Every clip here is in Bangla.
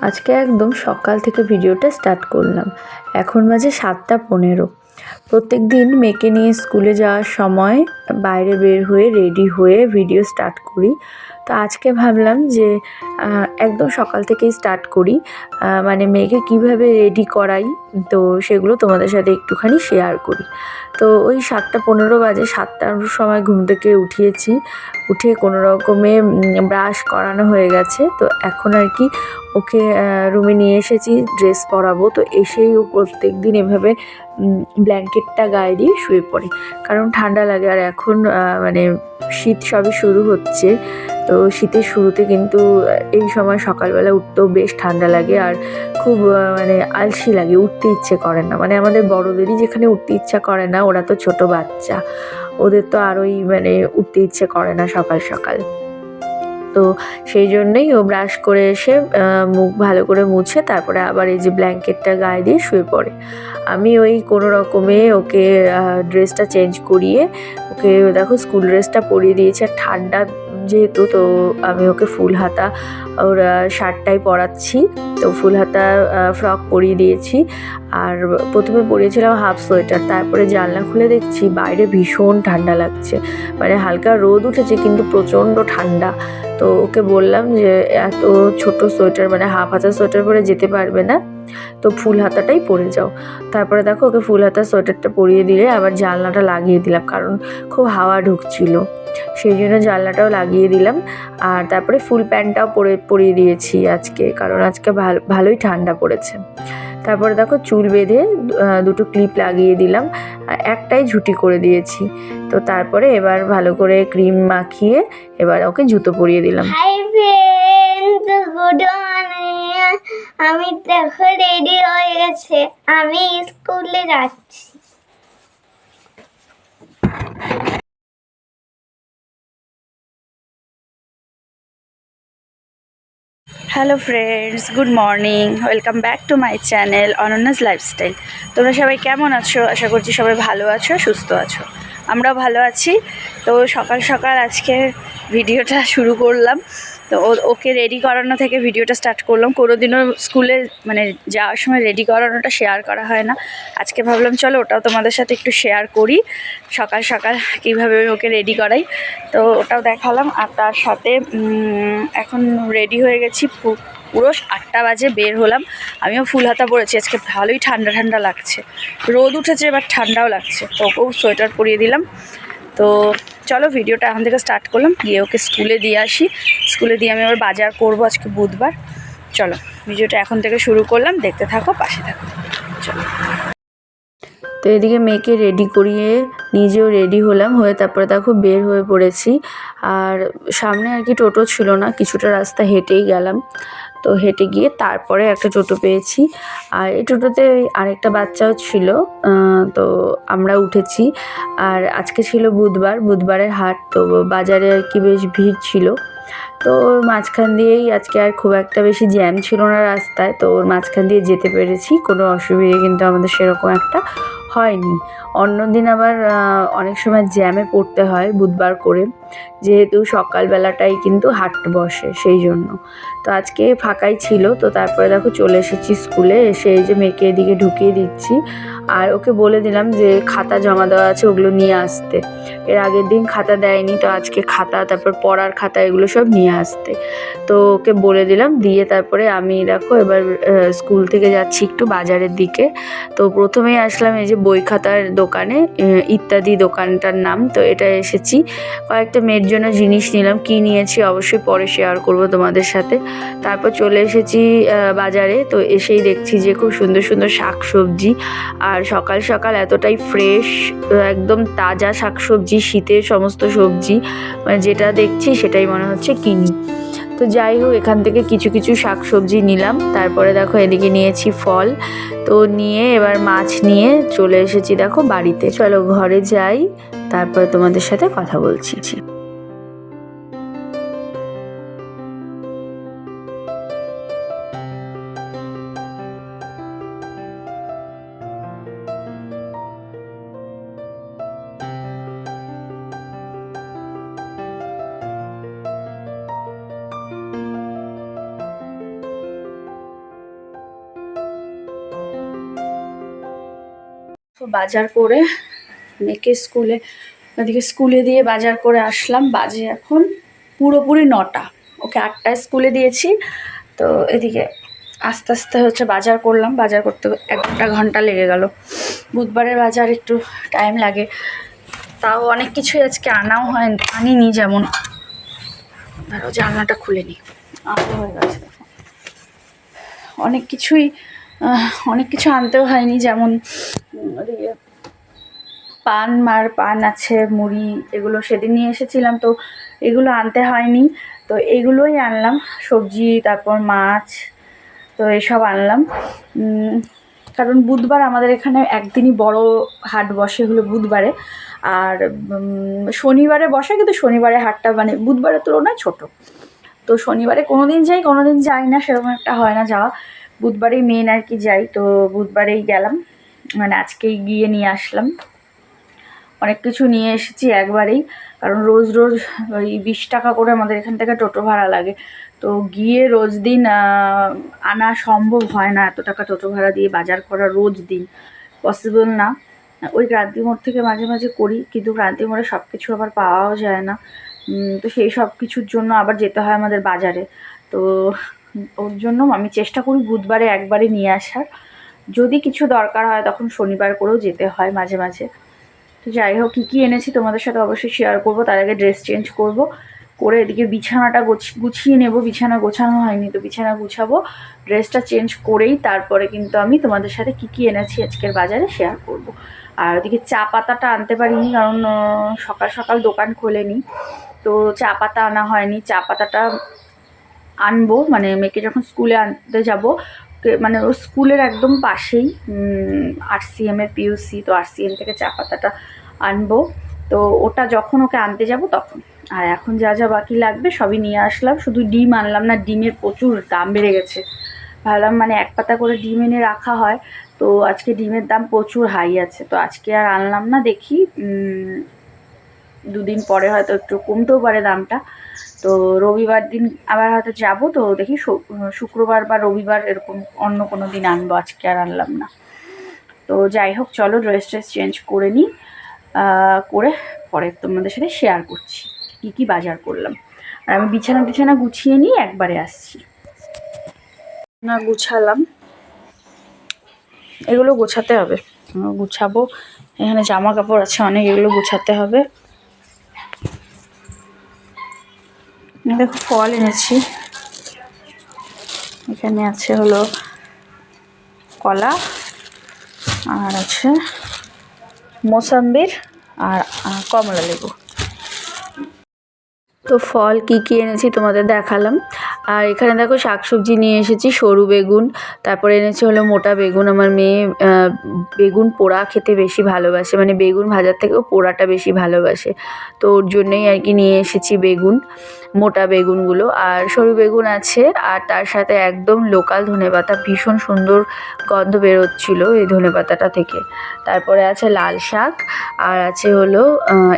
আজকে একদম সকাল থেকে ভিডিওটা স্টার্ট করলাম। এখন বাজে 7টা 15। প্রত্যেক দিন মেয়েকে নিয়ে স্কুলে যাওয়ার সময় বাইরে বের হয়ে রেডি হয়ে ভিডিও স্টার্ট করি। তো আজকে ভাবলাম যে একদম সকাল থেকেই স্টার্ট করি, মানে মেয়েকে কিভাবে রেডি করাই, তো সেগুলো তোমাদের সাথে একটুখানি শেয়ার করি। তো ওই 7টা 15 বাজে, 7টার সময় ঘুম থেকে উঠিয়েছি। উঠে কোনো রকমে ব্রাশ করানো হয়ে গেছে। তো এখন আর কি ওকে রুমে নিয়ে এসেছি, ড্রেস পরাবো। তো এসেই ও প্রত্যেক দিন এভাবে ব্ল্যাঙ্কেটটা গায়ে দিয়ে শুয়ে পড়ে, কারণ ঠান্ডা লাগে। আর এখন মানে শীত সবে শুরু হচ্ছে, তো শীতের শুরুতে কিন্তু এই সময় সকালবেলা উঠতেও বেশ ঠান্ডা লাগে, আর খুব মানে আলসি লাগে, উঠতে ইচ্ছে করে না। মানে আমাদের বড়দেরই যেখানে উঠতে ইচ্ছা করে না, ওরা তো ছোট বাচ্চা, ওদের তো আরোই মানে উঠতে ইচ্ছে করে না সকাল সকাল। তো সেই জন্যই ও ব্রাশ করে এসে মুখ ভালো করে মুছে তারপরে আবার এই যে ব্ল্যাঙ্কেটটা গায়ে দিয়ে শুয়ে পড়ে। আমি ওই কোনো রকমে ওকে ড্রেসটা চেঞ্জ করিয়ে ওকে দেখো স্কুল ড্রেসটা পরিয়ে দিয়েছি। আর ঠান্ডা যেহেতু, তো আমি ওকে ফুল হাতা ওর শার্টটাই পরাচ্ছি। তো ফুল হাতা ফ্রক পরিয়ে দিয়েছি। আর প্রথমে পরিয়েছিলাম হাফ সোয়েটার, তারপরে জানলা খুলে দেখছি বাইরে ভীষণ ঠান্ডা লাগছে, মানে হালকা রোদ উঠেছে কিন্তু প্রচণ্ড ঠান্ডা। তো ওকে বললাম যে এত ছোট সোয়েটার, মানে হাফ হাতা সোয়েটার পরে যেতে পারবে না, তো ফুল হাতাটাই পরে যাও। তারপরে দেখো ওকে ফুল হাতা সোয়েটারটা পরিয়ে দিলে আবার জানলাটা লাগিয়ে দিলাম, কারণ খুব হাওয়া ঢুকছিল, সেই জন্য জানলাটাও লাগিয়ে দিলাম। আর তারপরে ফুল প্যান্টটাও পরিয়ে দিয়েছি আজকে, কারণ আজকে ভালোই ঠান্ডা পড়েছে। তারপরে দেখো চুল বেঁধে দুটো ক্লিপ লাগিয়ে দিলাম, একটাই ঝুঁটি করে দিয়েছি। তো তারপরে এবার ভালো করে ক্রিম মাখিয়ে এবার ওকে জুতো পরিয়ে দিলাম। Hi friends, good morning. আমি দেখো রেডি হয়ে গেছে, আমি স্কুলে যাচ্ছি। Hello friends, good morning, welcome back to my channel অনন্যাস lifestyle. তোমরা সবাই কেমন আছো? আশা করছি সবাই ভালো আছো, সুস্থ আছো। আমরাও ভালো আছি। তো সকাল সকাল আজকে ভিডিওটা শুরু করলাম। তো ওকে রেডি করানো থেকে ভিডিওটা স্টার্ট করলাম। কোনোদিনও স্কুলে মানে যাওয়ার সময় রেডি করানোটা শেয়ার করা হয় না, আজকে ভাবলাম চলো ওটাও তোমাদের সাথে একটু শেয়ার করি, সকাল সকাল কীভাবে ওকে রেডি করাই। তো ওটাও দেখালাম। আর তার সাথে এখন রেডি হয়ে গেছি, পুরো 8টা বাজে বের হলাম। আমিও ফুল হাতা পরেছি, আজকে ভালোই ঠান্ডা ঠান্ডা লাগছে, রোদ উঠেছে এবার ঠান্ডাও লাগছে। তো ওকেও সোয়েটার পরিয়ে দিলাম। তো চলো ভিডিওটা এখন থেকে স্টার্ট করলাম, গিয়ে ওকে স্কুলে দিয়ে আসি। স্কুলে দিয়ে আমি আবার বাজার করবো, আজকে বুধবার। চলো ভিডিওটা এখন থেকে শুরু করলাম, দেখতে থাকো, পাশে থাকো, চলো। তো এদিকে মেয়েকে রেডি করিয়ে নিজেও রেডি হলাম, হয়ে তারপরে দেখো বের হয়ে পড়েছি। আর সামনে আর কি টোটো ছিল না, কিছুটা রাস্তা হেঁটেই গেলাম। তো হেঁটে গিয়ে তারপরে একটা টোটো পেয়েছি, আর এই টোটোতে আরেকটা বাচ্চাও ছিল। তো আমরা উঠেছি। আর আজকে ছিল বুধবারের হাট, তো বাজারে আর কি বেশ ভিড় ছিল। তো ওর মাঝখান দিয়েই আজকে আর খুব একটা বেশি জ্যাম ছিল না রাস্তায়, তো ওর মাঝখান দিয়ে যেতে পেরেছি, কোনো অসুবিধে কিন্তু আমাদের সেরকম একটা হয়নি। অন্যদিন আবার অনেক সময় জ্যামে পড়তে হয় বুধবার করে, যেহেতু সকালবেলাটাই কিন্তু হাট বসে, সেই জন্য। তো আজকে ফাঁকাই ছিল। তো তারপরে দেখো চলে এসেছি স্কুলে, এসে এই যে মেয়েকে এদিকে ঢুকিয়ে দিচ্ছি। আর ওকে বলে দিলাম যে খাতা জমা দেওয়া আছে, ওগুলো নিয়ে আসতে। এর আগের দিন খাতা দেয়নি, তো আজকে খাতা, তারপর পড়ার খাতা, এগুলো সব নিয়ে আসতে। তো ওকে বলে দিলাম, দিয়ে তারপরে আমি দেখো এবার স্কুল থেকে যাচ্ছি একটু বাজারের দিকে। তো প্রথমেই আসলাম এই যে বই খাতার দোকানে, ইত্যাদি দোকানটার নাম। তো এটা এসেছি, কয়েকটা মেয়ের জন্য জিনিস নিলাম, কি নিয়েছি অবশ্যই পরে শেয়ার করব তোমাদের সাথে। তারপর চলে এসেছি বাজারে। তো এসেই দেখছি যে খুব সুন্দর সুন্দর শাক সবজি, আর সকাল সকাল এতটাই ফ্রেশ, একদম তাজা শাক সবজি, শীতের সমস্ত সবজি, মানে যেটা দেখছি সেটাই মনে হচ্ছে কিনি। তো যাই হোক, এখান থেকে কিছু কিছু শাক সবজি নিলাম। তারপরে দেখো এদিকে নিয়েছি ফল। তো নিয়ে এবার মাছ নিয়ে চলে এসেছি দেখো বাড়িতে। চলো ঘরে যাই, তারপরে তোমাদের সাথে কথা বলছি। তো বাজার করে মেয়েকে স্কুলে দিয়ে বাজার করে আসলাম। বাজে এখন পুরোপুরি 9টা, ওকে 8টায় স্কুলে দিয়েছি। তো এদিকে আস্তে আস্তে হচ্ছে বাজার করলাম, বাজার করতে 1-1.5 ঘন্টা লেগে গেল। বুধবারের বাজার একটু টাইম লাগে, তাও অনেক কিছুই আজকে আনিনি। যেমন ধরো জানলাটা খুলে নিই, আনতে হয়ে গেছে। অনেক কিছু আনতেও হয়নি, যেমন পান আছে, মুড়ি, এগুলো সেদিন নিয়ে এসেছিলাম, তো এগুলো আনতে হয়নি। তো এগুলোই আনলাম, সবজি, তারপর মাছ, তো এসব আনলাম। কারণ বুধবার আমাদের এখানে একদিনই বড় হাট বসে, হলো বুধবারে। আর শনিবারে বসে, কিন্তু শনিবারে হাটটা মানে বুধবারের তুলনায় ছোটো। তো শনিবারে কোনো দিন যাই না, সেরকম একটা হয় না যাওয়া। বুধবারেই মেন আর কি যাই, তো বুধবারেই গেলাম, মানে আজকেই গিয়ে নিয়ে আসলাম। অনেক কিছু নিয়ে এসেছি একবারেই, কারণ রোজ ওই 20 টাকা করে আমাদের এখান থেকে টোটো ভাড়া লাগে। তো গিয়ে রোজ দিন আনা সম্ভব হয় না, এত টাকা টোটো ভাড়া দিয়ে বাজার করা রোজ দিন পসিবল না। ওই ক্রান্তি মোড় থেকে মাঝে মাঝে করি, কিন্তু ক্রান্তি মোড়ে সব কিছু আবার পাওয়াও যায় না। তো সেই সব কিছুর জন্য আবার যেতে হয় আমাদের বাজারে। তো ওর জন্য আমি চেষ্টা করি বুধবারে একবারে নিয়ে আসার। যদি কিছু দরকার হয় তখন শনিবার করেও যেতে হয় মাঝে মাঝে। তো যাই হোক, কী এনেছি তোমাদের সাথে অবশ্যই শেয়ার করবো। তার আগে ড্রেস চেঞ্জ করে এদিকে বিছানাটা গুছিয়ে নেব। বিছানা গোছানো হয়নি, তো বিছানা গুছাবো। ড্রেসটা চেঞ্জ করেই তারপরে কিন্তু আমি তোমাদের সাথে কী এনেছি আজকের বাজারে শেয়ার করব। আর ওদিকে চা পাতাটা আনতে পারিনি, কারণ সকাল সকাল দোকান খোলেনি, তো চা পাতা আনা হয়নি। চা পাতাটা আনবো, মানে মেয়েকে যখন স্কুলে আনতে যাব, মানে ও স্কুলের একদম পাশেই RCM-এর PUC, তো RCM থেকে চা পাতাটা আনবো। তো ওটা যখন ওকে আনতে যাব তখন। আর এখন যা যা বাকি লাগবে সবই নিয়ে আসলাম, শুধু ডিম আনলাম না, ডিমের প্রচুর দাম বেড়ে গেছে। ভাবলাম মানে 1 পাতা করে ডিম এনে রাখা হয়, তো আজকে ডিমের দাম প্রচুর হাই আছে, তো আজকে আর আনলাম না। দেখি 2 দিন পরে হয়তো একটু কমতেও পারে দামটা। তো রবিবার দিন আবার হয়তো যাবো, তো দেখি শুক্রবার বা রবিবার এরকম অন্য কোনো দিন আনবো, আজকে আর আনলাম না। তো যাই হোক, চলো ড্রেস চেঞ্জ করে নিই, করে পরে তোমাদের সাথে শেয়ার করছি কী বাজার করলাম। আর আমি বিছানা গুছিয়ে নিয়ে একবারে আসছি। না গুছালাম, এগুলো গোছাতে হবে, গুছাবো। এখানে জামা কাপড় আছে অনেক, এগুলো গুছাতে হবে। দেখো ফল এনেছি, এখানে আছে হলো কলা, আর আছে মোসাম্বির, আর কমলা লেবু। তো ফল কী এনেছি তোমাদের দেখালাম। আর এখানে দেখো শাকসবজি নিয়ে এসেছি, সরু বেগুন, তারপরে এনেছি হলো মোটা বেগুন। আমার মেয়ে বেগুন পোড়া খেতে বেশি ভালোবাসে, মানে বেগুন ভাজার থেকেও পোড়াটা বেশি ভালোবাসে, তো ওর জন্যই আর কি নিয়ে এসেছি বেগুন, মোটা বেগুনগুলো। আর সরু বেগুন আছে, আর তার সাথে একদম লোকাল ধনেপাতা, ভীষণ সুন্দর গন্ধ বেরোচ্ছিলো এই ধনেপাতাটা থেকে। তারপরে আছে লাল শাক, আর আছে হলো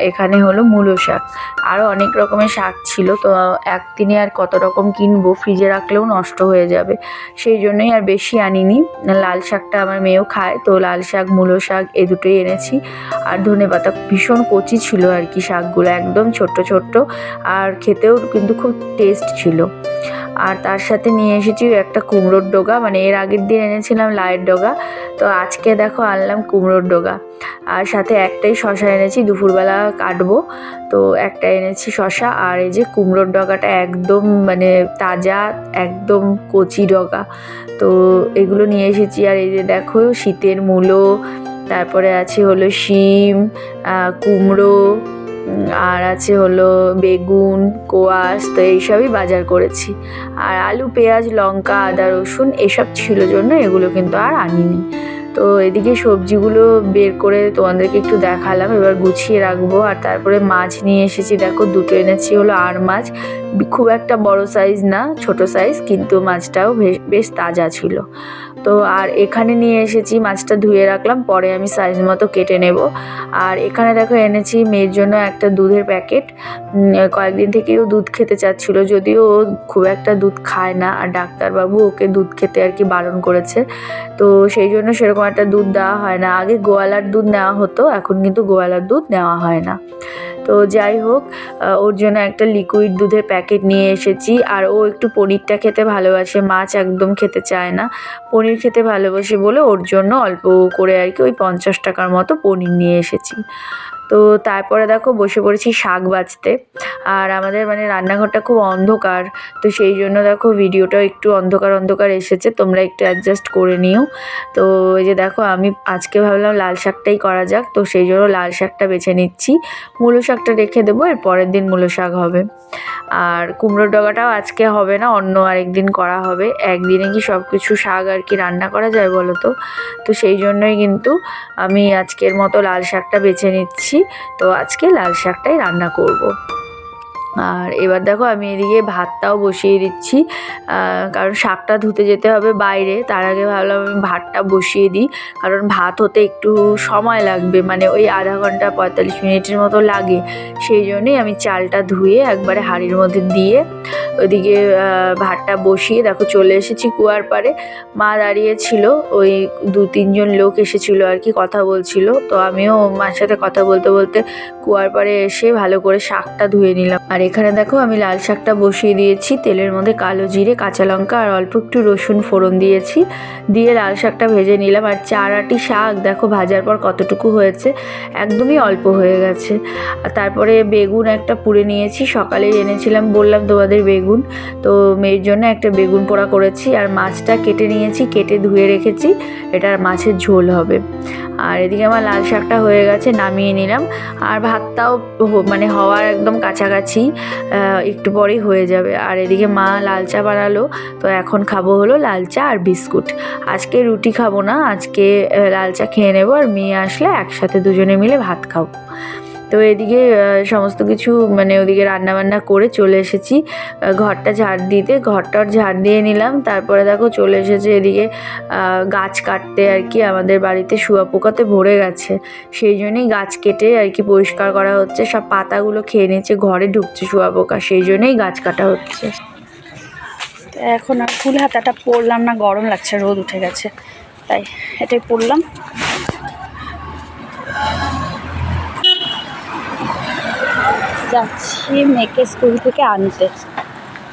এখানে হলো মূলো শাক। আরও অনেক রকমের শাক ছিল, তো একদিনে আর কত রকম কিনবো, ফ্রিজে রাখলেও নষ্ট হয়ে যাবে, সেই জন্যই আর বেশি আনিনি। লাল শাকটা আমার মেয়েও খায়, তো লাল শাক, মূলো শাক এই দুটোই এনেছি। আর ধনেপাতা ভীষণ কচি ছিল আর কি, শাকগুলো একদম ছোট্ট ছোট্ট, আর খেতেও কিন্তু খুব টেস্ট ছিল। আর তার সাথে নিয়ে এসেছি একটা কুমড়োর ডগা, মানে এর আগের দিন এনেছিলাম লাউয়ের ডগা, তো আজকে দেখো আনলাম কুমড়োর ডগা। আর সাথে একটাই শশা এনেছি, দুপুরবেলা কাটবো, তো একটা এনেছি শশা। আর এই যে কুমড়োর ডগাটা একদম মানে তাজা, একদম কচি ডগা, তো এগুলো নিয়ে এসেছি। আর এই যে দেখো শীতের মূলো, তারপরে আছে হলো শিম, কুমড়ো, আর আছে হলো বেগুন, কোয়াশ, তো এইসবই বাজার করেছি। আর আলু, পেঁয়াজ, লঙ্কা, আদা, রসুন এসব ছিল জন্য এগুলো কিন্তু আর আনিনি। তো এদিকে সবজিগুলো বের করে তোমাদেরকে একটু দেখালাম, এবার গুছিয়ে রাখবো। আর তারপরে মাছ নিয়ে এসেছি, দেখো দুটো এনেছি হলো আর মাছ, খুব একটা বড় সাইজ না, ছোট সাইজ, কিন্তু মাছটাও বেশ তাজা ছিল। তো আর এখানে নিয়ে এসেছি, মাছটা ধুয়ে রাখলাম, পরে আমি সাইজ মতো কেটে নেব। আর এখানে দেখো এনেছি মেয়ের জন্য একটা দুধের প্যাকেট, কয়েকদিন থেকেও দুধ খেতে চাচ্ছিল, যদিও ও খুব একটা দুধ খায় না, আর ডাক্তারবাবু ওকে দুধ খেতে আর কি বারণ করেছে, তো সেই জন্য সেরকম একটা দুধ দেওয়া হয় না। আগে গোয়ালার দুধ নেওয়া হতো, এখন কিন্তু গোয়ালার দুধ নেওয়া হয় না। তো যাই হোক, ওর জন্য একটা লিকুইড দুধের প্যাকেট নিয়ে এসেছি। আর ও একটু পনিরটা খেতে ভালোবাসে, মাছ একদম খেতে চায় না, পনির খেতে ভালোবাসে বলে ওর জন্য অল্প করে আর কি ওই 50 টাকার মতো পনির নিয়ে এসেছি। তো তারপরে দেখো বসে পড়েছি শাক বাছতে। আর আমাদের মানে রান্নাঘরটা খুব অন্ধকার, তো সেই জন্য দেখো ভিডিওটাও একটু অন্ধকার এসেছে, তোমরা একটু অ্যাডজাস্ট করে নিও। তো এই যে দেখো আমি আজকে ভাবলাম লাল শাকটাই করা যাক, তো সেই জন্য লাল শাকটা বেছে নিচ্ছি। মূলো শাকটা রেখে দেবো, এর পরের দিন মূলো শাক হবে। আর কুমড়োর ডগাটাও আজকে হবে না, অন্য আরেকদিন করা হবে। একদিনে কি সব কিছু শাক আর কি রান্না করা যায় বলো তো? তো সেই জন্যই কিন্তু আমি আজকের মতো লাল শাকটা বেছে নিচ্ছি। তো আজকে লাল শাকটাই রান্না করব। আর এবার দেখো আমি এদিকে ভাতটাও বসিয়ে দিচ্ছি, কারণ শাকটা ধুতে যেতে হবে বাইরে। তার আগে ভাবলাম আমি ভাতটা বসিয়ে দিই, কারণ ভাত হতে একটু সময় লাগবে, মানে ওই আধা ঘন্টা 45 মিনিটের মতো লাগে। সেই জন্যই আমি চালটা ধুয়ে একবারে হাঁড়ির মধ্যে দিয়ে ওইদিকে ভাতটা বসিয়ে দেখো চলে এসেছি কুয়ার পাড়ে। মা দাঁড়িয়েছিল, ওই 2-3 জন লোক এসেছিল আর কি, কথা বলছিল। তো আমিও মার সাথে কথা বলতে বলতে কুয়ার পাড়ে এসে ভালো করে শাকটা ধুয়ে নিলাম। আর এখানে দেখো আমি লাল শাকটা বসিয়ে দিয়েছি, তেলের মধ্যে কালো জিরে, কাঁচা লঙ্কা আর অল্প একটু রসুন ফোড়ন দিয়েছি, দিয়ে লাল শাকটা ভেজে নিলাম। আর 4 আঁটি শাক দেখো ভাজার পর কতটুকু হয়েছে, একদমই অল্প হয়ে গেছে। আর তারপরে বেগুন একটা পুড়ে নিয়েছি, সকালেই এনেছিলাম বললাম তোমাদের বেগুন, তো মেয়ের জন্য একটা বেগুন পোড়া করেছি। আর মাছটা কেটে নিয়েছি, কেটে ধুয়ে রেখেছি, এটা মাছের ঝোল হবে। আর এদিকে আমার লাল শাকটা হয়ে গেছে, নামিয়ে নিলাম। আর ভাতটাও মানে হওয়ার একদম কাছাকাছি, একটু পরেই হয়ে যাবে। আর এদিকে মা লাল চা বানালো, তো এখন খাবো হলো লাল চা আর বিস্কুট। আজকে রুটি খাবো না, আজকে লাল চা খেয়ে নেবো, আর মেয়ে আসলে একসাথে দুজনে মিলে ভাত খাবো। তো এদিকে সমস্ত কিছু মানে ওদিকে রান্নাবান্না করে চলে এসেছি ঘরটা ঝাড় দিতে, ঘরটার ঝাড় দিয়ে নিলাম। তারপরে দেখো চলে এসেছে এদিকে গাছ কাটতে আর কি, আমাদের বাড়িতে শুঁয়োপোকাতে ভরে গেছে, সেই জন্যই গাছ কেটে আর কি পরিষ্কার করা হচ্ছে। সব পাতাগুলো খেয়ে নিচ্ছে, ঘরে ঢুকছে শুঁয়োপোকা, সেই জন্যই গাছ কাটা হচ্ছে। এখন আর ফুল হাতাটা পরলাম না, গরম লাগছে, রোদ উঠে গেছে, তাই এটাই পরলাম। যাচ্ছি মেয়েকে স্কুল থেকে আনতে,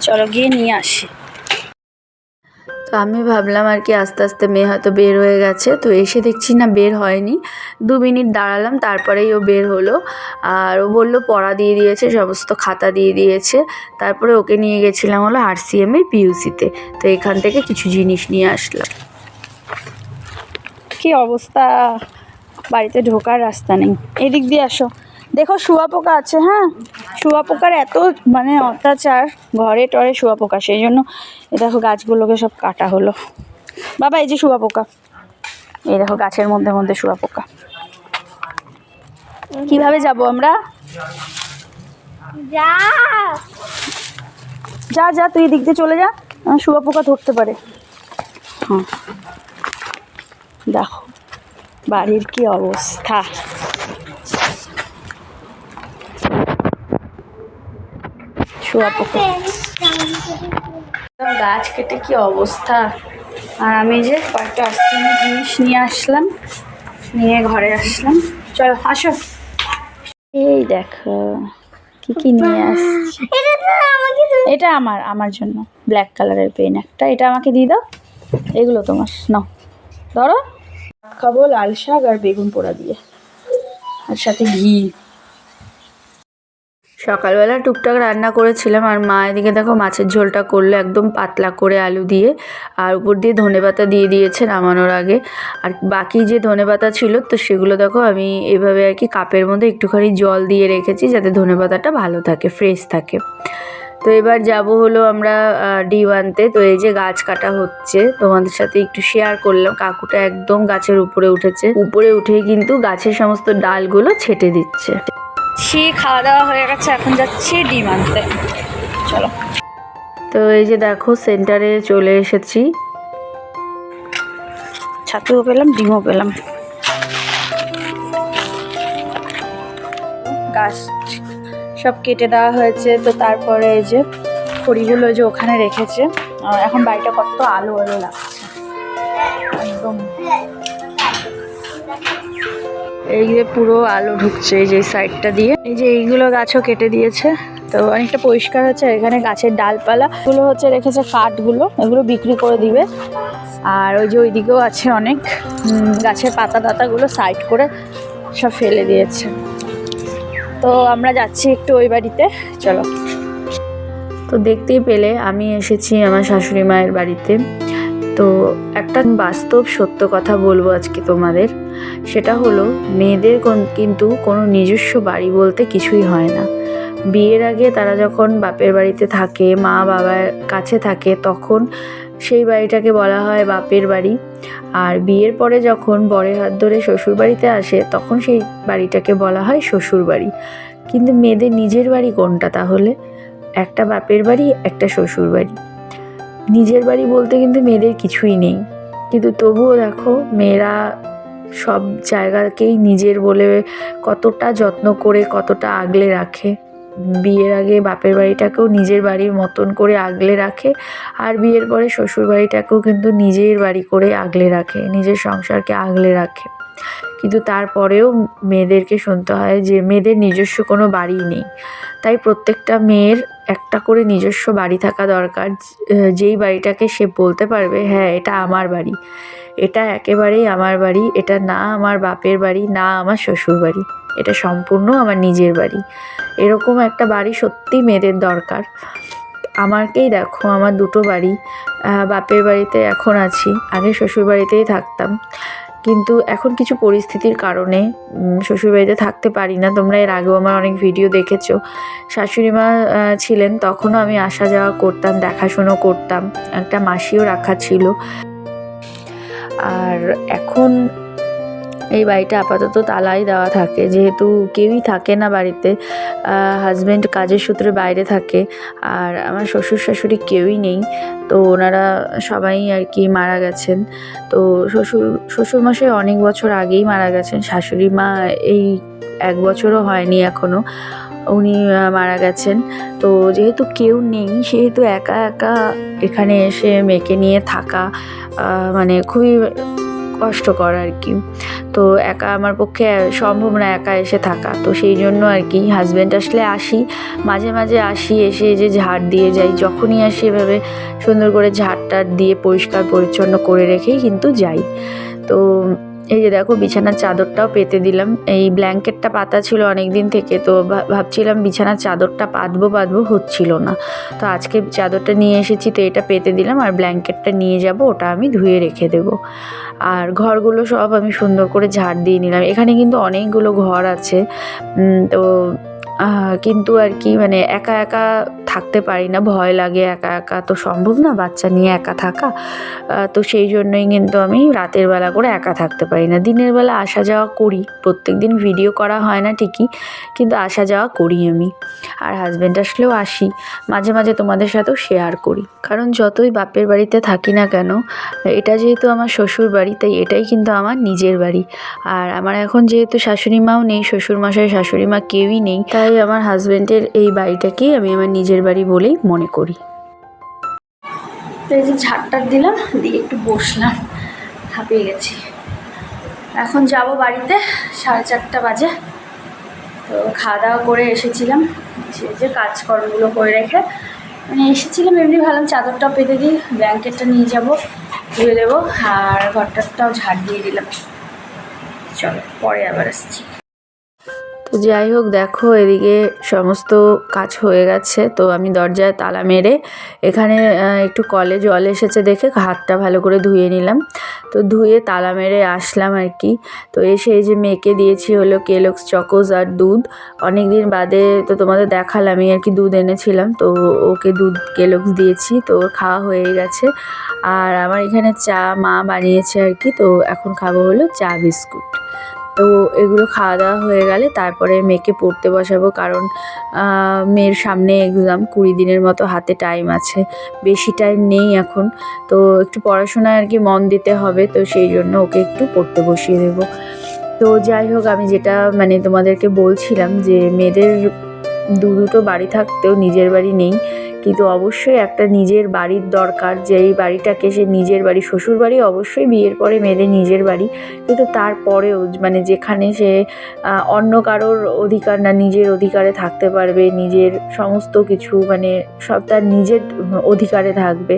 চলো গিয়ে নিয়ে আসি। তো আমি ভাবলাম আর কি আস্তে আস্তে মেয়ে হয়তো বের হয়ে গেছে, তো এসে দেখছি না বের হয়নি। 2 মিনিট দাঁড়ালাম, তারপরেই ও বের হলো। আর ও বললো পড়া দিয়ে দিয়েছে, সমস্ত খাতা দিয়ে দিয়েছে। তারপরে ওকে নিয়ে গেছিলাম হলো RCM এর PUC-তে, তো এখান থেকে কিছু জিনিস নিয়ে আসলাম। কি অবস্থা, বাড়িতে ঢোকার রাস্তা নেই, এদিক দিয়ে আসো। দেখো শুঁয়োপোকা আছে, হ্যাঁ শুঁয়োপোকার এত মানে অত্যাচার, ঘরে টরে শুঁয়োপোকা, সেই জন্য এ দেখো গাছগুলোকে সব কাটা হলো। বাবা এই যে শুঁয়োপোকা, এই দেখো গাছের মধ্যে মধ্যে শুঁয়োপোকা। কিভাবে যাব আমরা? যা যা যা তুই এদিক দিয়ে চলে যা, শুঁয়োপোকা ধরতে পারে। হ্যাঁ দেখো বাড়ির কি অবস্থা, শুঁয়োপোকা গাছ কেটে কি অবস্থা। আর আমি যে কয়েকটা RCM জিনিস নিয়ে আসলাম, নিয়ে ঘরে আসলাম। চলো আসো, এই দেখো কি কি নিয়ে আসছি। এটা আমার জন্য ব্ল্যাক কালারের পেন একটা, এটা আমাকে দিয়ে দাও, এগুলো তোমার নাও, ধরো। খাবো লাল শাক আর বেগুন পোড়া দিয়ে, আর সাথে ঘি। সকালবেলা টুকটাক রান্না করেছিলাম, আর মা এদিকে দেখো মাছের ঝোলটা করলো একদম পাতলা করে আলু দিয়ে, আর উপর দিয়ে ধনেপাতা দিয়ে দিয়েছে নামানোর আগে। আর বাকি যে ধনেপাতা ছিল, তো সেগুলো দেখো আমি এভাবে আর কি কাপের মধ্যে একটুখানি জল দিয়ে রেখেছি, যাতে ধনেপাতাটা ভালো থাকে, ফ্রেশ থাকে। তো এবার যাব হলো আমরা ডিম আনতে। তো এই যে গাছ কাটা হচ্ছে, তোমাদের সাথে একটু শেয়ার করলাম। কাকুটা একদম গাছের উপরে উঠেছে, উপরে উঠেই কিন্তু গাছের সমস্ত ডালগুলো ছেটে দিচ্ছে। খাওয়া দাওয়া হয়ে গেছে, এখন যাচ্ছি ডিম আনতে, চলো। তো এই যে দেখো সেন্টারে চলে এসেছি, ছাতুও পেলাম ডিমও পেলাম। গাছ সব কেটে দেওয়া হয়েছে, তো তারপরে এই যে খড়িগুলো যে ওখানে রেখেছে। এখন বাড়িটা কত আলো আলো লাগছে, একদম এই যে পুরো আলো ঢুকছে এই যে সাইডটা দিয়ে, এই যে এইগুলো গাছও কেটে দিয়েছে, তো অনেকটা পরিষ্কার হচ্ছে। এখানে গাছের ডালপালা গুলো হচ্ছে রেখেছে, কাঠগুলো এগুলো বিক্রি করে দিবে। আর ওই যে ওইদিকেও আছে অনেক গাছের পাতা টাতাগুলো সাইড করে সব ফেলে দিয়েছে। তো আমরা যাচ্ছি একটু ওই বাড়িতে, চলো। তো দেখতেই পেলে আমি এসেছি আমার শাশুড়ি মায়ের বাড়িতে। তো একটা বাস্তব সত্য কথা বলবো আজকে তোমাদের, সেটা হলো মেয়েদের কিন্তু কোনো নিজস্ব বাড়ি বলতে কিছুই হয় না। বিয়ের আগে তারা যখন বাপের বাড়িতে থাকে, মা বাবার কাছে থাকে, তখন সেই বাড়িটাকে বলা হয় বাপের বাড়ি। আর বিয়ের পরে যখন বরের হাত ধরে শ্বশুর বাড়িতে আসে, তখন সেই বাড়িটাকে বলা হয় শ্বশুর বাড়ি। কিন্তু মেয়েদের নিজের বাড়ি কোনটা তাহলে? একটা বাপের বাড়ি, একটা শ্বশুর বাড়ি। নিজের বাড়ি বলতে কিন্তু মেয়েদের কিছুই নেই। কিন্তু তবুও দেখো মেয়েরা সব জায়গাকেই নিজের বলে কতটা যত্ন করে, কতটা আগলে রাখে। বিয়ের আগে বাপের বাড়িটাকেও নিজের বাড়ির মতন করে আগলে রাখে, আর বিয়ের পরে শ্বশুর বাড়িটাকেও কিন্তু নিজের বাড়ি করে আগলে রাখে, নিজের সংসারকে আগলে রাখে। কিন্তু তারপরেও মেয়েদেরকে শুনতে হয় যে মেয়েদের নিজস্ব কোনো বাড়ি নেই। তাই প্রত্যেকটা মেয়ের একটা করে নিজস্ব বাড়ি থাকা দরকার, যেই বাড়িটাকে সে বলতে পারবে হ্যাঁ এটা আমার বাড়ি, এটা একেবারেই আমার বাড়ি, এটা না আমার বাপের বাড়ি, না আমার শ্বশুর বাড়ি, এটা সম্পূর্ণ আমার নিজের বাড়ি। এরকম একটা বাড়ি সত্যি মেয়েদের দরকার। আমাকেই দেখো, আমার দুটো বাড়ি, বাপের বাড়িতে এখন আছি, আগে শ্বশুর বাড়িতেই থাকতাম। কিন্তু এখন কিছু পরিস্থিতির কারণে শ্বশুরবাড়িতে থাকতে পারি না। তোমরা এর আগেও আমার অনেক ভিডিও দেখেছো। শাশুড়ি মা ছিলেন তখনও আমি আসা যাওয়া করতাম, দেখাশুনো করতাম, একটা মাসিও রাখা ছিল। আর এখন এই বাড়িটা আপাতত তালাই দেওয়া থাকে, যেহেতু কেউই থাকে না বাড়িতে। হাজব্যান্ড কাজের সূত্রে বাইরে থাকে, আর আমার শ্বশুর শাশুড়ি কেউই নেই। তো ওনারা সবাই আর কি মারা গেছেন। তো শ্বশুরমশাই অনেক বছর আগেই মারা গেছেন। শাশুড়ি মা এই 1 বছরও হয়নি এখনও, উনি মারা গেছেন। তো যেহেতু কেউ নেই, সেহেতু একা একা এখানে এসে মেয়েকে নিয়ে থাকা মানে খুবই কষ্টকর আর কি। তো একা আমার পক্ষে সম্ভব না একা এসে থাকা। তো সেই জন্য আর কি হাজব্যান্ড আসলে আসি, মাঝে মাঝে আসি, এসে যে ঝাড় দিয়ে যাই। যখনই আসি এভাবে সুন্দর করে ঝাড় টাড় দিয়ে পরিষ্কার পরিচ্ছন্ন করে রেখেই কিন্তু যাই। তো এই যে দেখো বিছানার চাদরটাও পেতে দিলাম। এই ব্ল্যাঙ্কেটটা পাতা ছিল অনেক দিন থেকে, তো ভাবছিলাম বিছানার চাদরটা পাতবো হচ্ছিল না। তো আজকে চাদরটা নিয়ে এসেছি, তো এটা পেতে দিলাম, আর ব্ল্যাঙ্কেটটা নিয়ে যাব, ওটা আমি ধুয়ে রেখে দেবো। আর ঘরগুলো সব আমি সুন্দর করে ঝাড় দিয়ে নিলাম। এখানে কিন্তু অনেকগুলো ঘর আছে, তো কিন্তু আর কি মানে একা একা থাকতে পারি না, ভয় লাগে। একা একা তো সম্ভব না বাচ্চা নিয়ে একা থাকা। তো সেই জন্যই কিন্তু আমি রাতের বেলা করে একা থাকতে পারি না। দিনের বেলা আসা যাওয়া করি, প্রত্যেক দিন ভিডিও করা হয় না ঠিকই, কিন্তু আসা যাওয়া করি আমি। আর হাজব্যান্ড আসলেও আসি, মাঝে মাঝে তোমাদের সাথেও শেয়ার করি। কারণ যতই বাপের বাড়িতে থাকি না কেন, এটা যেহেতু আমার শ্বশুর বাড়ি, তাই এটাই কিন্তু আমার নিজের বাড়ি। আর আমার এখন যেহেতু শাশুড়ি মাও নেই, শ্বশুরমশাই শাশুড়ি মা কেউই নেই, তাই আমার হাজব্যান্ডের এই বাড়িটাকেই আমি আমার নিজের বাড়ি বলেই মনে করি। এই যে ঝাড়টা দিলাম, দিয়ে একটু বসলাম, হাঁপিয়ে গেছি। এখন যাব বাড়িতে, 4:30 বাজে। তো খাওয়া দাওয়া করে এসেছিলাম, যে কাজকর্মগুলো করে রেখে মানে এসেছিলাম। এমনি ভাবলাম চাদরটাও পেতে দিই, ব্ল্যাঙ্কেটটা নিয়ে যাব, ধুয়ে দেবো, আর ঘরটাও ঝাড় দিয়ে দিলাম। চলো পরে আবার আসছি। তো যাই হোক, দেখো এদিকে সমস্ত কাজ হয়ে গেছে। তো আমি দরজায় তালা মেরে এখানে একটু কলে জল এসেছে দেখে হাতটা ভালো করে ধুয়ে নিলাম। তো ধুয়ে তালা মেরে আসলাম আর কি। তো এসে এই যে মেয়েকে দিয়েছি হলো কেলগস চকোস আর দুধ। অনেক দিন বাদে তো তোমাদের দেখালামই আর কি, দুধ এনেছিলাম, তো ওকে দুধ কেলগস দিয়েছি। তো ওর খাওয়া হয়ে গেছে। আর আমার এখানে চা মা বানিয়েছে আর কি, তো এখন খাবো হলো চা বিস্কুট। তো এগুলো খাওয়া দাওয়া হয়ে গেলে তারপরে মেয়েকে পড়তে বসাবো, কারণ মেয়ের সামনে এক্সাম, 20 দিনের মতো হাতে টাইম আছে, বেশি টাইম নেই এখন। তো একটু পড়াশোনায় আর কি মন দিতে হবে, তো সেই জন্য ওকে একটু পড়তে বসিয়ে দেবো। তো যাই হোক, আমি যেটা মানে তোমাদেরকে বলছিলাম যে মেয়েদের দুটো বাড়ি থাকতেও নিজের বাড়ি নেই, কিন্তু অবশ্যই একটা নিজের বাড়ির দরকার, যে এই বাড়িটাকে সে নিজের বাড়ি, শ্বশুর বাড়ি অবশ্যই বিয়ের পরে মেয়েদের নিজের বাড়ি, কিন্তু তারপরেও মানে যেখানে সে অন্য কারোর অধিকার না, নিজের অধিকারে থাকতে পারবে, নিজের সমস্ত কিছু মানে সব তার নিজের অধিকারে থাকবে,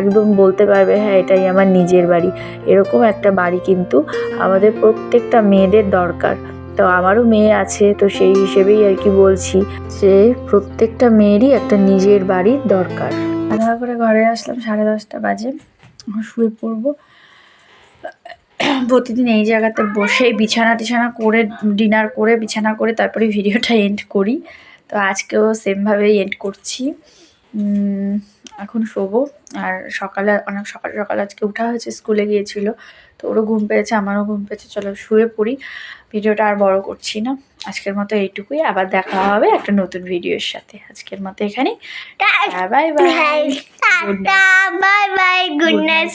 একদম বলতে পারবে হ্যাঁ এটাই আমার নিজের বাড়ি। এরকম একটা বাড়ি কিন্তু আমাদের প্রত্যেকটা মেয়েদের দরকার। তো আমারও মেয়ে আছে, তো সেই হিসেবেই আর কি বলছি যে প্রত্যেকটা মেয়েরই একটা নিজের বাড়ির দরকার। খাওয়া করে ঘরে আসলাম, 10:30 বাজে, শুয়ে পড়বো। প্রতিদিন এই জায়গাতে বসেই বিছানা করে, ডিনার করে, বিছানা করে তারপরে ভিডিওটা এন্ড করি। তো আজকেও সেমভাবেই এন্ড করছি। এখন শোবো। আর সকালে অনেক সকাল সকাল আজকে উঠা হয়েছে, স্কুলে গিয়েছিল, তো ওরও ঘুম পেয়েছে, আমারও ঘুম পেয়েছে। চলো শুয়ে পড়ি, ভিডিওটা আর বড় করছি না। আজকের মতো এইটুকুই, আবার দেখা হবে একটা নতুন ভিডিওর সাথে। আজকের মতো এখানেই, bye bye, bye bye, good night.